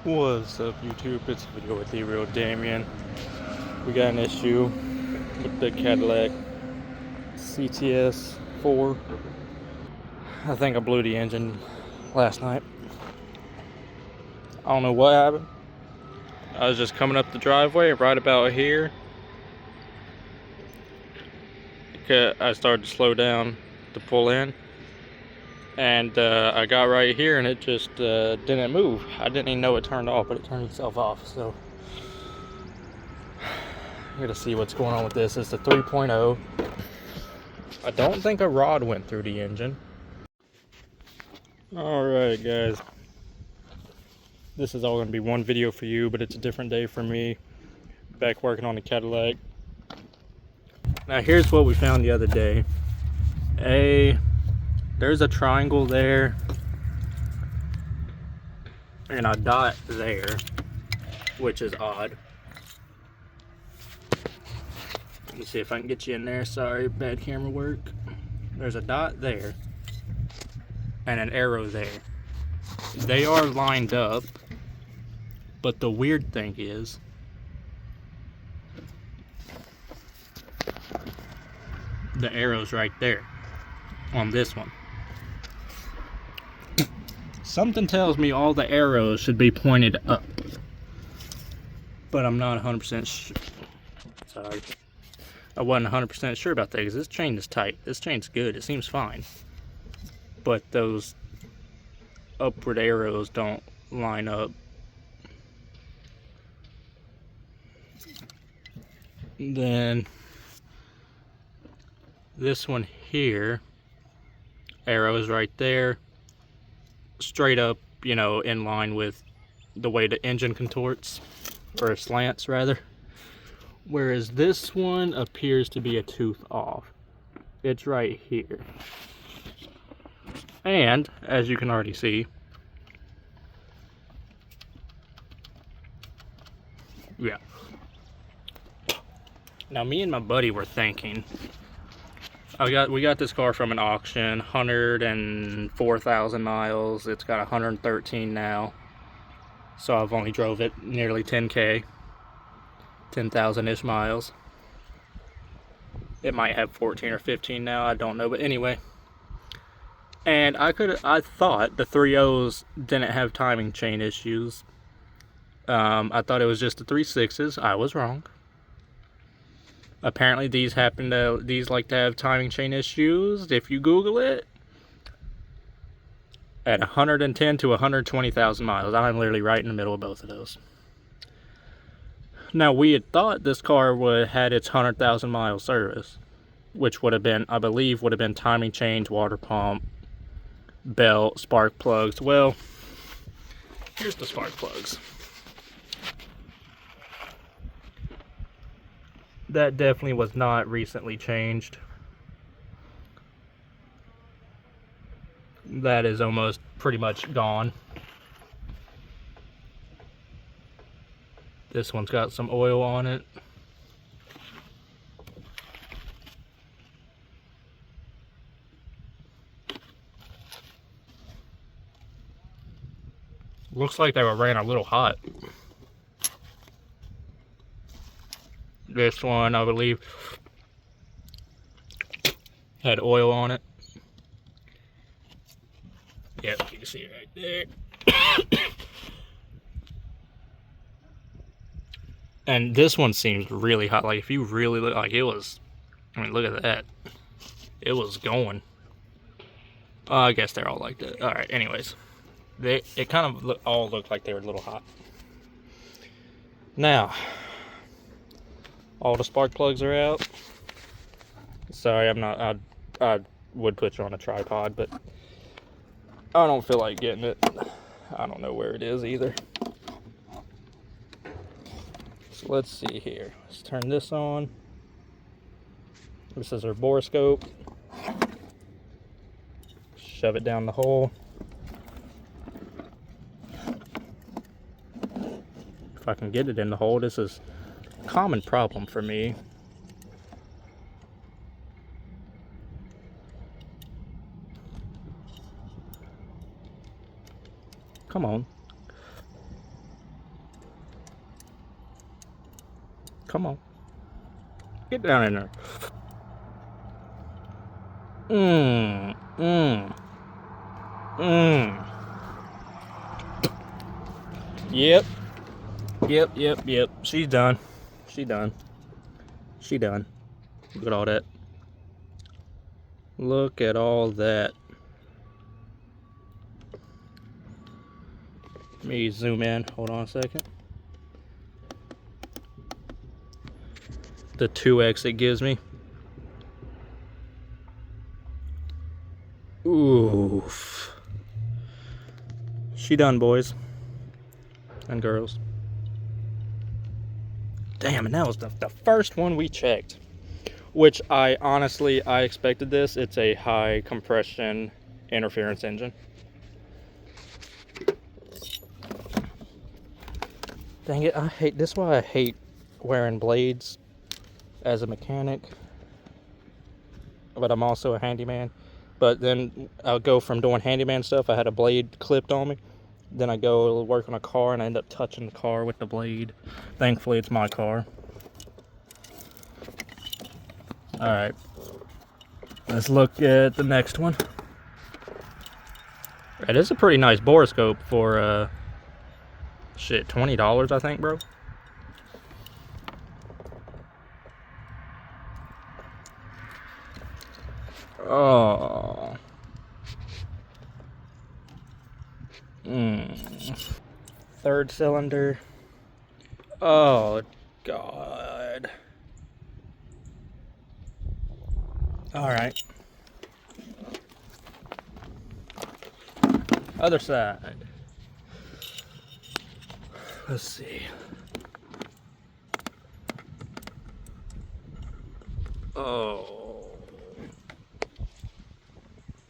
What's up, YouTube? It's a video with the real Damien. We got an issue with the Cadillac CTS-4. I think I blew the engine last night. I don't know what happened. I was just coming up the driveway right about here. I started to slow down to pull in. And I got right here and it just didn't move. I didn't even know it turned off, but it turned itself off. So I gotta see what's going on with this. It's the 3.0. I don't think a rod went through the engine. Alright guys, this is all going to be one video for you, but it's a different day for me. Back working on the Cadillac. Now here's what we found the other day. There's a triangle there and a dot there, which is odd. Let me see if I can get you in there. Sorry, bad camera work. There's a dot there and an arrow there. They are lined up, but the weird thing is the arrow's right there on this one. Something tells me all the arrows should be pointed up, but I'm not 100% sure. Sorry. I wasn't 100% sure about that because this chain is tight. This chain's good. It seems fine. But those upward arrows don't line up. Then this one here, arrow is right there, straight up, you know, in line with the way the engine contorts, or slants rather. Whereas this one appears to be a tooth off. It's right here. And, as you can already see, yeah. Now me and my buddy were thinking, we got this car from an auction, 104,000 miles. It's got 113 now. So I've only drove it nearly 10K, 10,000-ish miles. It might have 14 or 15 now, I don't know, but anyway. And I thought the 3.0s didn't have timing chain issues. I thought it was just the 3.6s. I was wrong. Apparently these like to have timing chain issues. If you Google it, at 110 to 120,000 miles. I'm literally right in the middle of both of those. Now we had thought this car had its 100,000 mile service, which would have been, I believe, would have been timing chains, water pump, belt, spark plugs. Well, here's the spark plugs. That definitely was not recently changed. That is almost pretty much gone. This one's got some oil on it. Looks like they were ran a little hot. This one, I believe, had oil on it. Yep, you can see it right there. And this one seems really hot. Like, if you really look, like, it was, I mean, look at that. It was going. I guess they're all like that. Alright, anyways. It kind of all looked like they were a little hot. Now, all the spark plugs are out. Sorry, I'm not, I would put you on a tripod, but I don't feel like getting it. I don't know where it is either. So let's see here. Let's turn this on. This is our borescope. Shove it down the hole. If I can get it in the hole, this is a common problem for me. Come on. Come on. Get down in there. Mmm. Mmm. Mmm. Yep. Yep. She's done. She done. She done. Look at all that. Look at all that. Let me zoom in. Hold on a second. The 2x it gives me. Oof. She done, boys and girls. Damn, and that was the first one we checked. Which I expected this. It's a high compression interference engine. Dang it, I hate this. Is why I hate wearing blades as a mechanic. But I'm also a handyman. But then I'll go from doing handyman stuff. I had a blade clipped on me. Then I go work on a car and I end up touching the car with the blade. Thankfully, it's my car. Alright. Let's look at the next one. It is a pretty nice borescope for, shit, $20, I think, bro. Oh. Third cylinder. Oh, God. Alright. Other side. Let's see. Oh.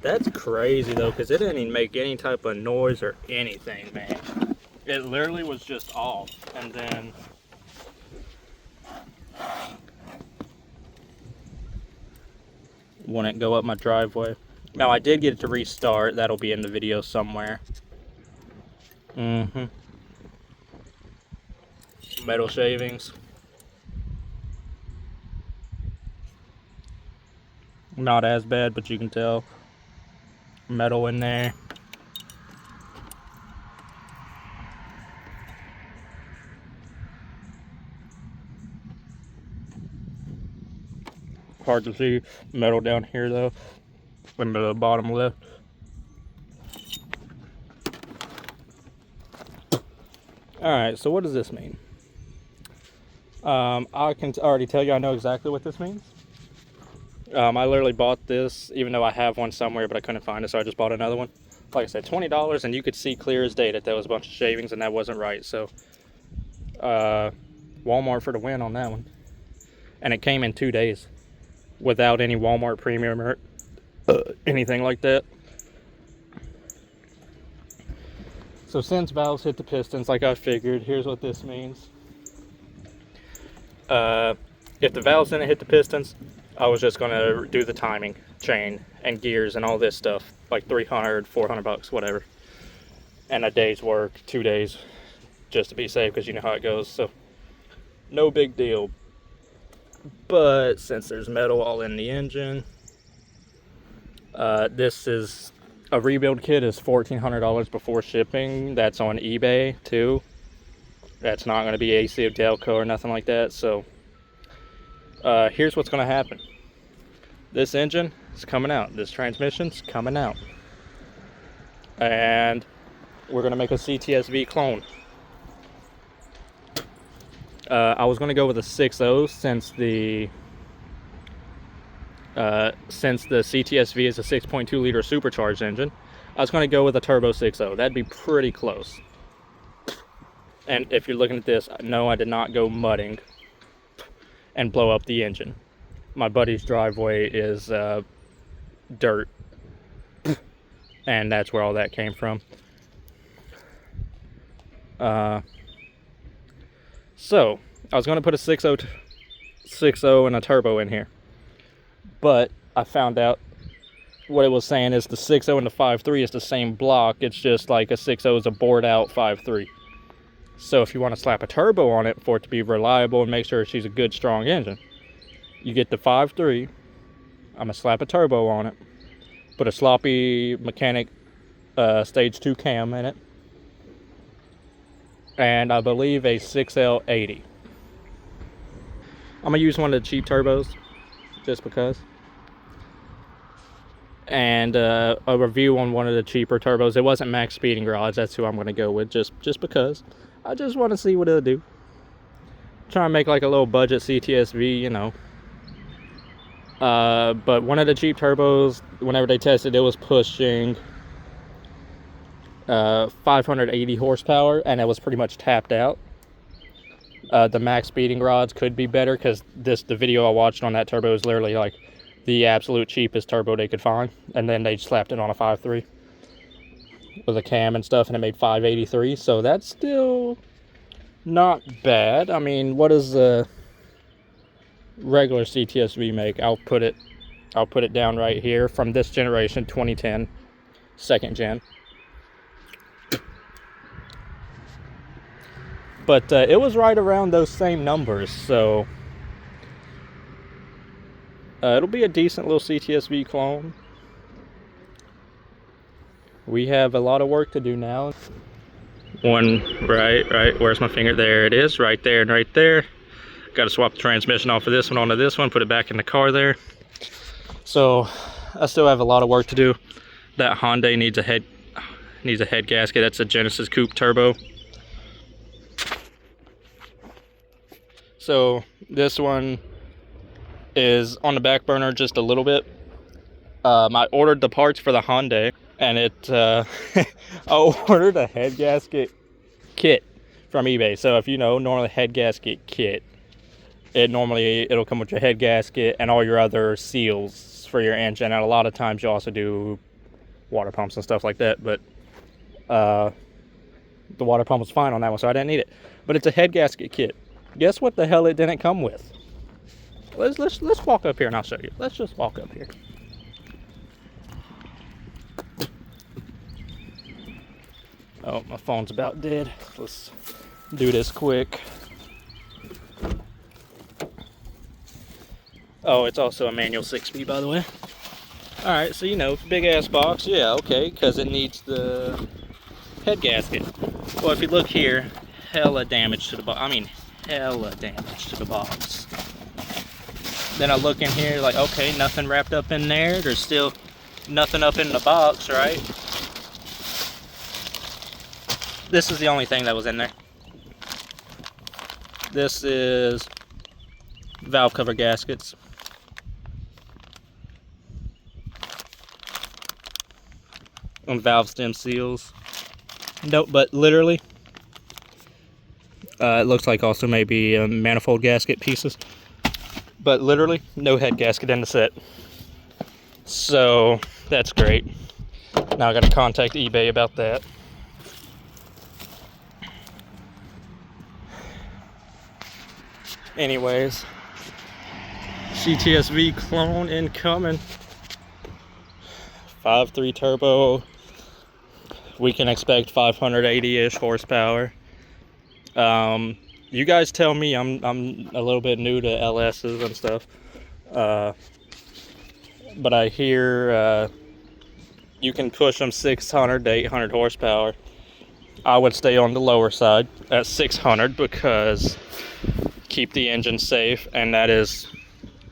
That's crazy though, because it didn't even make any type of noise or anything, man. It literally was just off. And then wouldn't go up my driveway. Now I did get it to restart. That'll be in the video somewhere. Metal shavings. Not as bad, but you can tell. Metal in there. Hard to see. Metal down here though, in the bottom left. Alright, so what does this mean? I can already tell you I know exactly what this means. I literally bought this, even though I have one somewhere, but I couldn't find it, so I just bought another one. Like I said, $20, and you could see clear as day that there was a bunch of shavings, and that wasn't right. So, Walmart for the win on that one. And it came in 2 days, without any Walmart premium or anything like that. So since valves hit the pistons, like I figured, here's what this means. If the valves didn't hit the pistons, I was just going to do the timing chain and gears and all this stuff, like 300, 400 bucks, whatever. And a day's work, 2 days, just to be safe, because you know how it goes. So no big deal. But since there's metal all in the engine, this is a rebuild kit is $1,400 before shipping. That's on eBay too. That's not going to be AC of Delco or nothing like that. So here's what's going to happen. This engine is coming out. This transmission's coming out. And we're going to make a CTS-V clone. I was going to go with a 6.0 since the CTS-V is a 6.2 liter supercharged engine. I was going to go with a turbo 6.0. That'd be pretty close. And if you're looking at this, no, I did not go mudding and blow up the engine. My buddy's driveway is dirt, and that's where all that came from. So I was going to put a 6.0 and a turbo in here, but I found out what it was saying is the 6.0 and the 5.3 is the same block. It's just like a 6.0 is a bored out 5.3. So if you want to slap a turbo on it for it to be reliable and make sure she's a good, strong engine, you get the 5.3. I'm going to slap a turbo on it, put a sloppy mechanic stage 2 cam in it, and I believe a 6L80. I'm going to use one of the cheap turbos, just because. And a review on one of the cheaper turbos. It wasn't max speeding rods. That's who I'm going to go with, just because. I just want to see what it'll do. Try and make like a little budget CTS-V, you know. But one of the cheap turbos, whenever they tested, it was pushing 580 horsepower, and it was pretty much tapped out. The max speeding rods could be better, because the video I watched on that turbo is literally like the absolute cheapest turbo they could find, and then they slapped it on a 5.3 with a cam and stuff, and it made 583. So that's still not bad. I mean, what does a regular CTS-V make? I'll put it down right here, from this generation, 2010, second gen. But it was right around those same numbers, so it'll be a decent little CTS-V clone. We have a lot of work to do now. One, right, where's my finger? There it is, right there and right there. Got to swap the transmission off of this one onto this one, put it back in the car there. So I still have a lot of work to do. That Hyundai needs a head gasket. That's a Genesis Coupe Turbo. So this one is on the back burner just a little bit. I ordered the parts for the Hyundai, and I ordered a head gasket kit from eBay. So if you know, normally head gasket kit, it'll come with your head gasket and all your other seals for your engine, and a lot of times you also do water pumps and stuff like that. But the water pump was fine on that one, so I didn't need it. But it's a head gasket kit. Guess what the hell it didn't come with? Let's walk up here and I'll show you. Let's just walk up here. Oh, my phone's about dead. Let's do this quick. Oh, it's also a manual 6-speed, by the way. Alright, so you know, big ass box. Yeah, okay, because it needs the head gasket. Well, if you look here, hella damage to the box. I mean, hella damage to the box. Then I look in here like, okay, nothing wrapped up in there. There's still nothing up in the box, right? This is the only thing that was in there. This is valve cover gaskets. And valve stem seals. Nope, but literally, it looks like also maybe manifold gasket pieces. But literally, no head gasket in the set. So, that's great. Now I gotta contact eBay about that. Anyways, CTS-V clone incoming. 5.3 turbo. We can expect 580-ish horsepower. You guys tell me. I'm a little bit new to LSs and stuff. But I hear you can push them 600 to 800 horsepower. I would stay on the lower side at 600 because keep the engine safe, and that is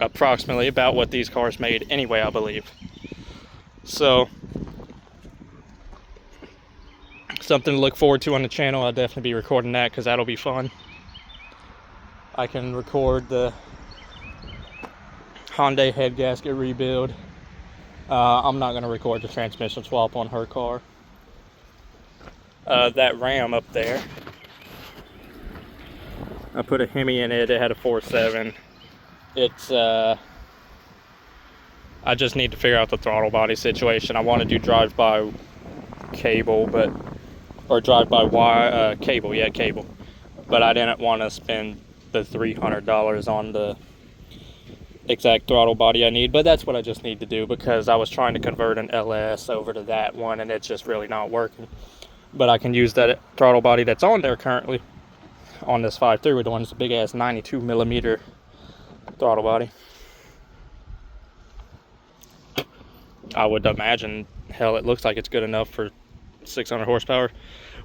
approximately about what these cars made anyway, I believe. So, something to look forward to on the channel. I'll definitely be recording that because that'll be fun. I can record the Hyundai head gasket rebuild. I'm not going to record the transmission swap on her car. That Ram up there, I put a Hemi in it. It had a 4.7. It's I just need to figure out the throttle body situation. I want to do drive-by cable, or drive-by wire, cable, yeah, cable. But I didn't want to spend the $300 on the exact throttle body I need. But that's what I just need to do, because I was trying to convert an LS over to that one, and it's just really not working. But I can use that throttle body that's on there currently on this 5.3 with the one that's a big ass 92 millimeter throttle body. I would imagine, hell, it looks like it's good enough for 600 horsepower.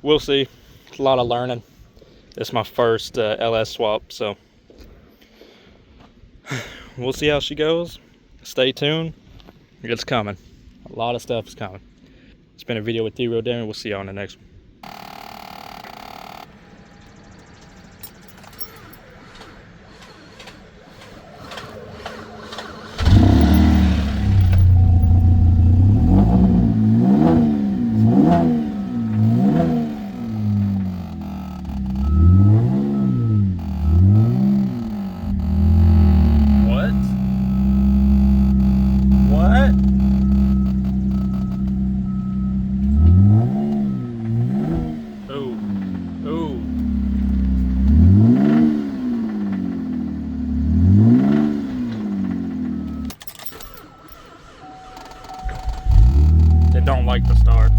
We'll see. It's a lot of learning. This is my first LS swap, so we'll see how she goes. Stay tuned. It's coming. A lot of stuff is coming. It's been a video with D-Real Damon. We'll see you on the next one. It don't like to start.